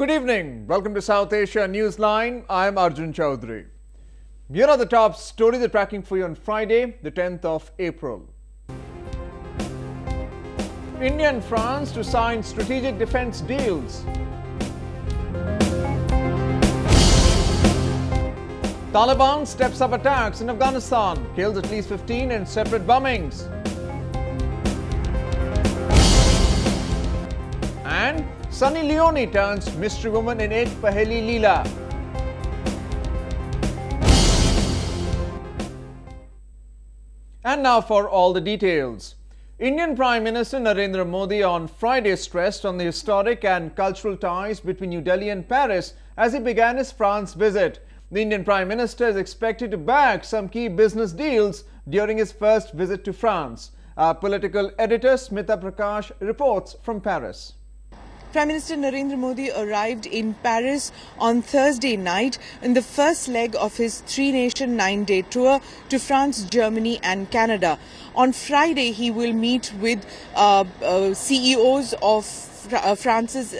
Good evening. Welcome to South Asia Newsline. I'm Arjun Chaudhary. Here are the top stories we're tracking for you on Friday, the 10th of April. India and France to sign strategic defense deals. Taliban steps up attacks in Afghanistan, kills at least 15 in separate bombings. And Sunny Leone turns mystery woman in Ek Paheli Leela. And now for all the details. Indian Prime Minister Narendra Modi on Friday stressed on the historic and cultural ties between New Delhi and Paris as he began his France visit. The Indian Prime Minister is expected to back some key business deals during his first visit to France. Our political editor Smita Prakash reports from Paris. Prime Minister Narendra Modi arrived in Paris on Thursday night in the first leg of his three-nation 9-day tour to France, Germany and Canada. On Friday, he will meet with CEOs of France's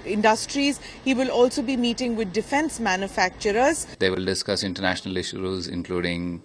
industries. He will also be meeting with defense manufacturers. They will discuss international issues including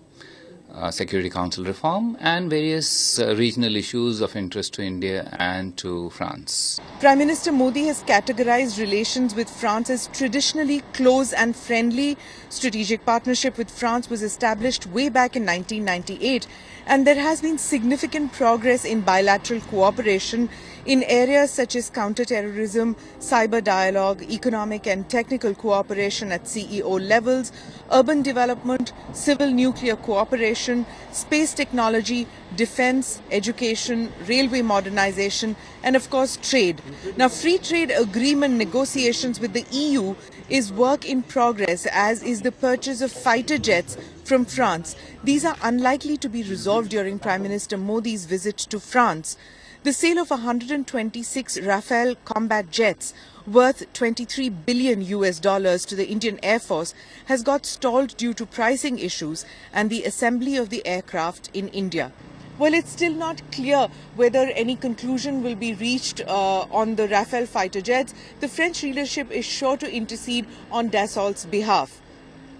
Security Council reform and various regional issues of interest to India and to France. Prime Minister Modi has categorized relations with France as traditionally close and friendly. Strategic partnership with France was established way back in 1998, and there has been significant progress in bilateral cooperation in areas such as counter-terrorism, cyber dialogue, economic and technical cooperation at CEO levels, urban development, civil nuclear cooperation, space technology, defense, education, railway modernization, and of course trade. Now, free trade agreement negotiations with the EU is work in progress, as is the purchase of fighter jets from France. These are unlikely to be resolved during Prime Minister Modi's visit to France. The sale of 126 Rafale combat jets worth $23 billion to the Indian Air Force has got stalled due to pricing issues and the assembly of the aircraft in India. Well, it's still not clear whether any conclusion will be reached on the Rafale fighter jets. The French leadership is sure to intercede on Dassault's behalf.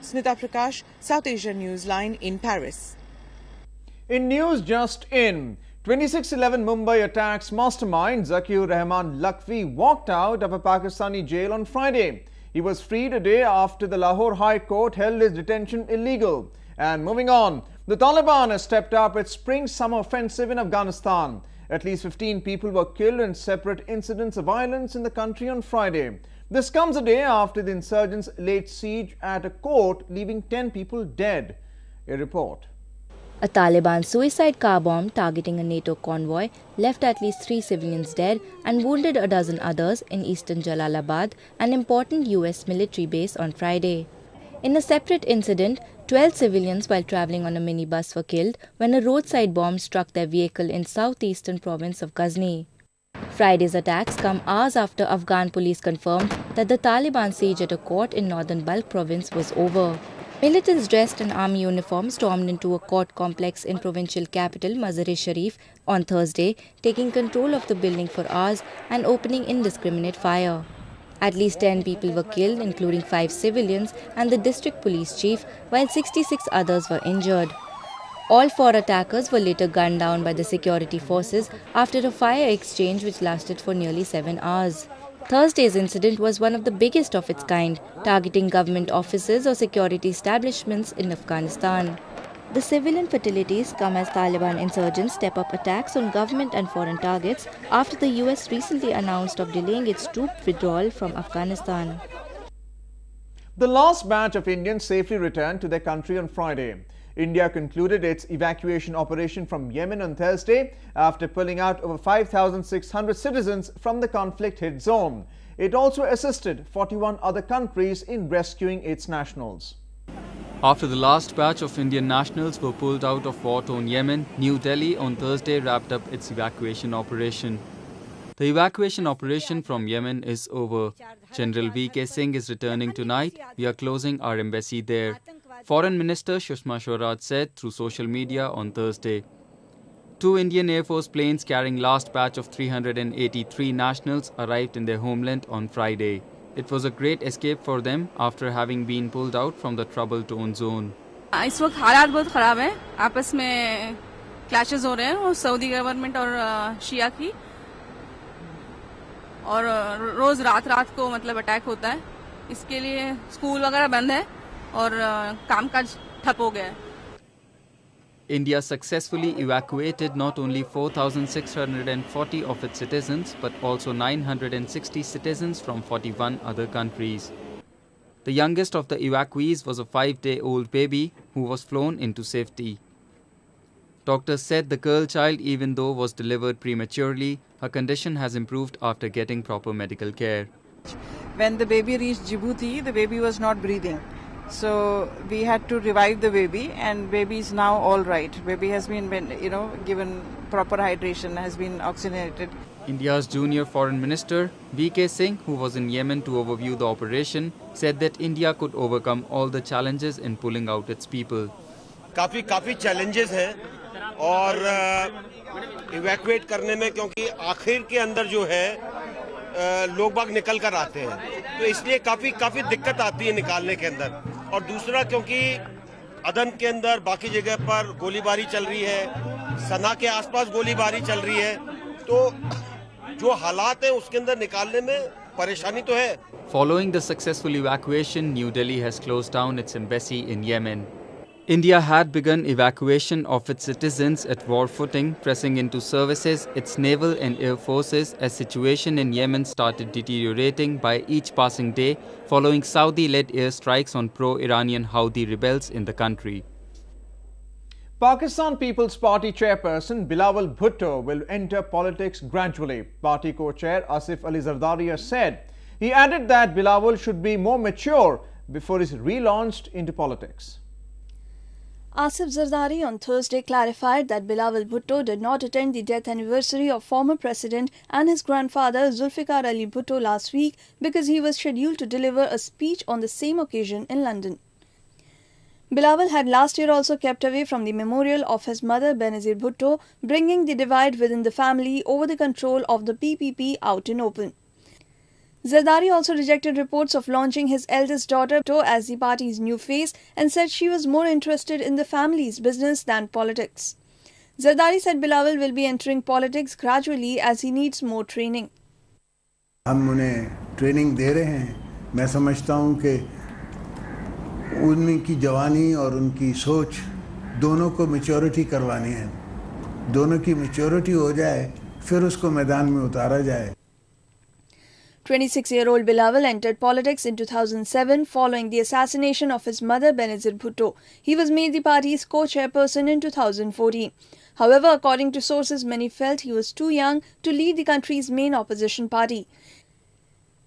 Smita Prakash, South Asia Newsline in Paris. In news just in, 26/11 Mumbai attacks mastermind Zakiur Rahman Lakhvi walked out of a Pakistani jail on Friday. He was freed a day after the Lahore High Court held his detention illegal. And moving on, the Taliban has stepped up its spring-summer offensive in Afghanistan. At least 15 people were killed in separate incidents of violence in the country on Friday. This comes a day after the insurgents laid siege at a court, leaving 10 people dead. A report. A Taliban suicide car bomb targeting a NATO convoy left at least 3 civilians dead and wounded a dozen others in eastern Jalalabad, an important US military base, on Friday. In a separate incident, 12 civilians while travelling on a minibus were killed when a roadside bomb struck their vehicle in southeastern province of Ghazni. Friday's attacks come hours after Afghan police confirmed that the Taliban siege at a court in northern Balkh province was over. Militants dressed in army uniform stormed into a court complex in provincial capital Mazar-e-Sharif on Thursday, taking control of the building for hours and opening indiscriminate fire. At least 10 people were killed, including 5 civilians and the district police chief, while 66 others were injured. All 4 attackers were later gunned down by the security forces after a fire exchange which lasted for nearly 7 hours. Thursday's incident was one of the biggest of its kind, targeting government offices or security establishments in Afghanistan. The civilian fatalities come as Taliban insurgents step up attacks on government and foreign targets after the US recently announced of delaying its troop withdrawal from Afghanistan. The last batch of Indians safely returned to their country on Friday. India concluded its evacuation operation from Yemen on Thursday after pulling out over 5,600 citizens from the conflict-hit zone. It also assisted 41 other countries in rescuing its nationals. After the last batch of Indian nationals were pulled out of war-torn Yemen, New Delhi on Thursday wrapped up its evacuation operation. The evacuation operation from Yemen is over. General V.K. Singh is returning tonight. We are closing our embassy there. Foreign Minister Sushma Swaraj said through social media on Thursday. 2 Indian Air Force planes carrying last batch of 383 nationals arrived in their homeland on Friday. It was a great escape for them after having been pulled out from the trouble-torn zone. इस वक्त हालात बहुत ख़राब है, आपस में clashes हो रहे हैं और सऊदी गवर्नमेंट और शिया की, और रोज रात को मतलब अटैक होता है, इसके लिए स्कूल वगैरह बंद है और कामकाज ठप हो गया है. India successfully evacuated not only 4,640 of its citizens but also 960 citizens from 41 other countries. The youngest of the evacuees was a 5-day-old baby who was flown into safety. Doctors said the girl child, even though was delivered prematurely, her condition has improved after getting proper medical care. When the baby reached Djibouti, the baby was not breathing. So we had to revive the baby, and baby is now all right. Baby has been given proper hydration, has been oxygenated. India's junior foreign minister, V.K. Singh, who was in Yemen to overview the operation, said that India could overcome all the challenges in pulling out its people. काफी challenges हैं और evacuate करने में, क्योंकि आखिर के अंदर जो है लोग बाग निकल कर आते हैं, तो इसलिए काफी दिक्कत आती है निकालने के अंदर. और दूसरा क्योंकि अदन के अंदर बाकी जगह पर गोलीबारी चल रही है, सना के आसपास गोलीबारी चल रही है, तो जो हालात हैं उसके अंदर निकालने में परेशानी तो है. Following the successful evacuation, New Delhi has closed down its embassy in Yemen. India had begun evacuation of its citizens at war footing, pressing into services its naval and air forces as situation in Yemen started deteriorating by each passing day following Saudi-led airstrikes on pro-Iranian Houthi rebels in the country. Pakistan People's Party chairperson Bilawal Bhutto will enter politics gradually, party co-chair Asif Ali Zardari said. He added that Bilawal should be more mature before he is relaunched into politics. Asif Zardari on Thursday clarified that Bilawal Bhutto did not attend the death anniversary of former president and his grandfather Zulfikar Ali Bhutto last week because he was scheduled to deliver a speech on the same occasion in London. Bilawal had last year also kept away from the memorial of his mother Benazir Bhutto, bringing the divide within the family over the control of the PPP out in open. Zardari also rejected reports of launching his eldest daughter as the party's new face and said she was more interested in the family's business than politics. Zardari said Bilawal will be entering politics gradually as he needs more training. हम उन्हें training दे रहे हैं. मैं समझता हूं कि उनकी जवानी और उनकी सोच दोनों को मैच्योरिटी करवानी है. दोनों की मैच्योरिटी हो जाए फिर उसको मैदान में उतारा जाए. 26-year-old Bilawal entered politics in 2007 following the assassination of his mother Benazir Bhutto. He was made the party's co-chairperson in 2014. However, according to sources, many felt he was too young to lead the country's main opposition party.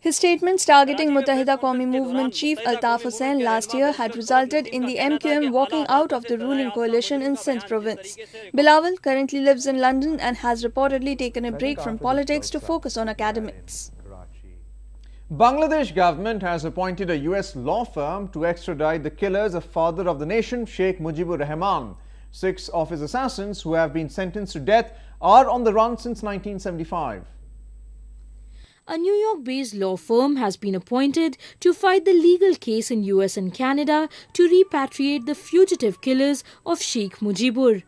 His statements targeting Muttahida Qawmi Movement chief Altaf Hussain last year had resulted in the MQM walking out of the ruling coalition in Sindh province. Bilawal currently lives in London and has reportedly taken a break from politics to focus on academics. Bangladesh government has appointed a US law firm to extradite the killers of father of the nation, Sheikh Mujibur Rahman. 6 of his assassins who have been sentenced to death are on the run since 1975. A New York-based law firm has been appointed to fight the legal case in US and Canada to repatriate the fugitive killers of Sheikh Mujibur.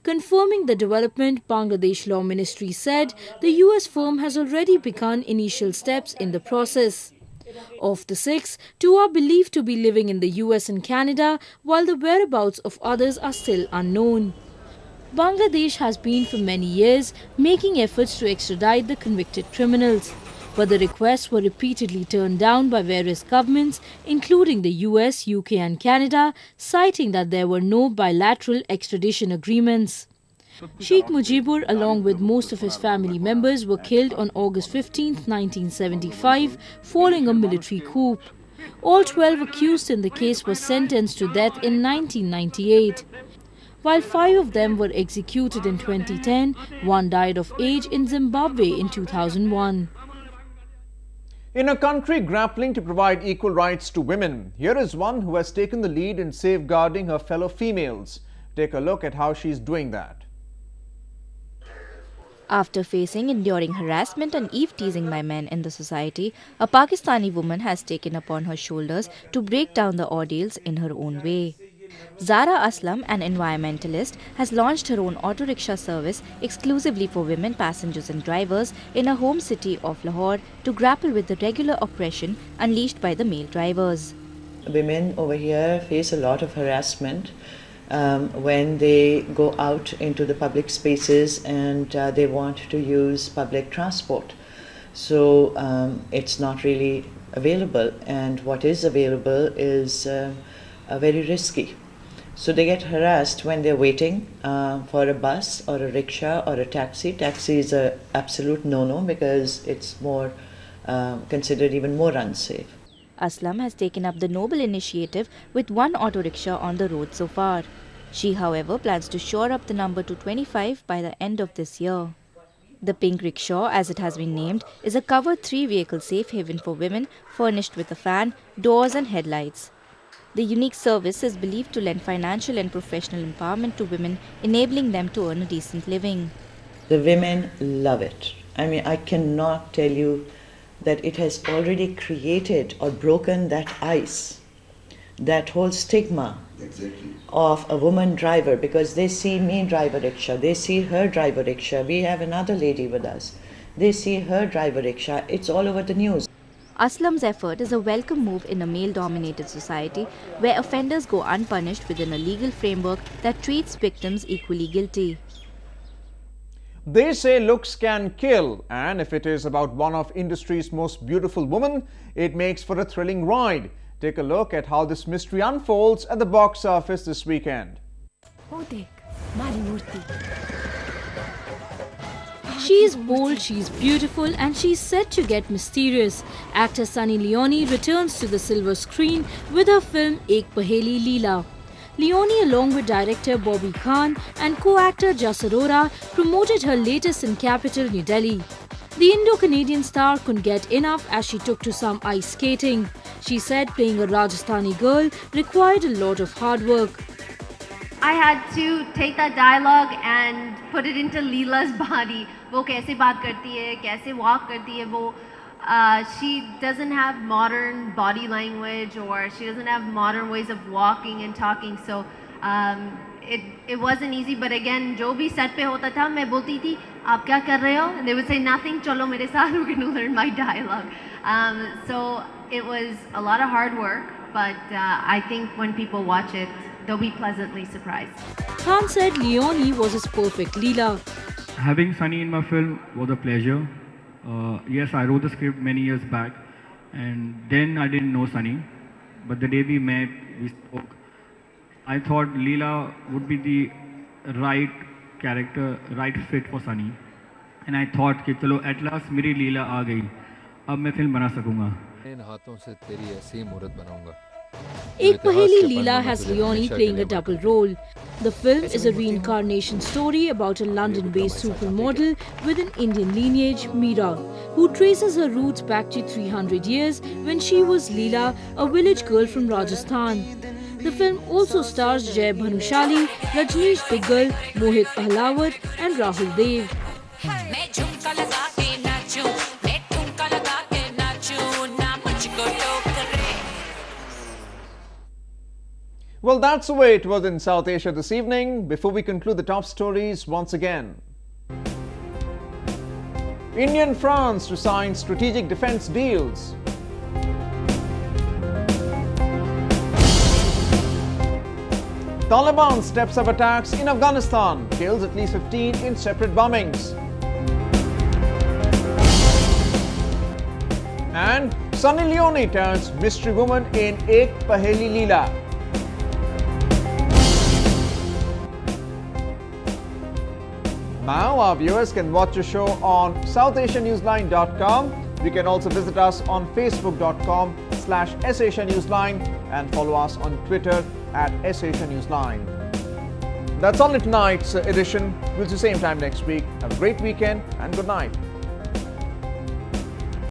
Confirming the development, Bangladesh Law Ministry said the US firm has already begun initial steps in the process. Of the 6, 2 are believed to be living in the US and Canada, while the whereabouts of others are still unknown. Bangladesh has been for many years making efforts to extradite the convicted criminals, but the requests were repeatedly turned down by various governments, including the US, UK and Canada, citing that there were no bilateral extradition agreements. Sheikh Mujibur, along with most of his family members, were killed on August 15, 1975, following a military coup. All 12 accused in the case were sentenced to death in 1998. While 5 of them were executed in 2010, 1 died of age in Zimbabwe in 2001. In a country grappling to provide equal rights to women, here is one who has taken the lead in safeguarding her fellow females. Take a look at how she's doing that. After facing enduring harassment and eve-teasing by men in the society, a Pakistani woman has taken upon her shoulders to break down the ordeals in her own way. Zara Aslam, an environmentalist, has launched her own auto rickshaw service exclusively for women passengers and drivers in her home city of Lahore to grapple with the regular oppression unleashed by the male drivers. Women over here face a lot of harassment when they go out into the public spaces and they want to use public transport. So it's not really available, and what is available is very risky. So they get harassed when they're waiting for a bus or a rickshaw or a taxi. Taxi is an absolute no-no because it's more considered even more unsafe. Aslam has taken up the noble initiative with one auto rickshaw on the road so far. She, however, plans to shore up the number to 25 by the end of this year. The Pink Rickshaw, as it has been named, is a covered 3-vehicle safe haven for women furnished with a fan, doors and headlights. The unique service is believed to lend financial and professional empowerment to women, enabling them to earn a decent living. The women love it. I mean, I cannot tell you that it has already created or broken that ice, that whole stigma of a woman driver, because they see me drive a rickshaw, they see her drive a rickshaw, we have another lady with us, they see her drive a rickshaw, it's all over the news. Aslam's effort is a welcome move in a male-dominated society where offenders go unpunished within a legal framework that treats victims equally guilty. They say looks can kill, and if it is about one of industry's most beautiful women, it makes for a thrilling ride. Take a look at how this mystery unfolds at the box office this weekend. She is bold, she is beautiful, and she is set to get mysterious. Actor Sunny Leone returns to the silver screen with her film Ek Paheli Leela. Leone, along with director Bobby Khan and co-actor Jas Arora, promoted her latest in capital New Delhi. The Indo-Canadian star couldn't get enough as she took to some ice skating. She said playing a Rajasthani girl required a lot of hard work. I had to take that dialogue and put it into Leela's body. वो कैसे बात करती है, कैसे walk करती है वो. She doesn't have modern body language, or she doesn't have modern ways of walking and talking. So it wasn't easy. But again, जो भी set पे होता था, मैं बोलती थी, आप क्या कर रहे हो? And they would say nothing. चलो मेरे साथ, we're going to learn my dialogue. So it was a lot of hard work, but I think when people watch it, they'll be pleasantly surprised. Khan said Leone was his perfect Leela. Having Sunny in my film was a pleasure. Yes, I wrote the script many years back, and then I didn't know Sunny. But the day we met, we spoke. I thought Leela would be the right character, right fit for Sunny. And I thought कि चलो at last मेरी लीला आ गई, अब मैं film बना सकूँगा. इन हाथों से तेरी ऐसी मूर्त बनाऊँगा. Ek Paheli Leela has Leone playing a double role. The film is a reincarnation story about a London-based supermodel with an Indian lineage, Meera, who traces her roots back to 300 years when she was Leela, a village girl from Rajasthan. The film also stars Jay Bhanushali, Rajneesh Diggal, Mohit Ahlawat and Rahul Dev. Well, that's the way it was in South Asia this evening. Before we conclude the top stories once again. India and France to sign strategic defense deals. Taliban steps up attacks in Afghanistan, kills at least 15 in separate bombings. And Sunny Leone turns mystery woman in Ek Paheli Leela. Now our viewers can watch the show on SouthAsiaNewsline.com. You can also visit us on Facebook.com/SAsiaNewsline and follow us on Twitter @SAsiaNewsline. That's all in tonight's edition. We'll see you same time next week. Have a great weekend and good night.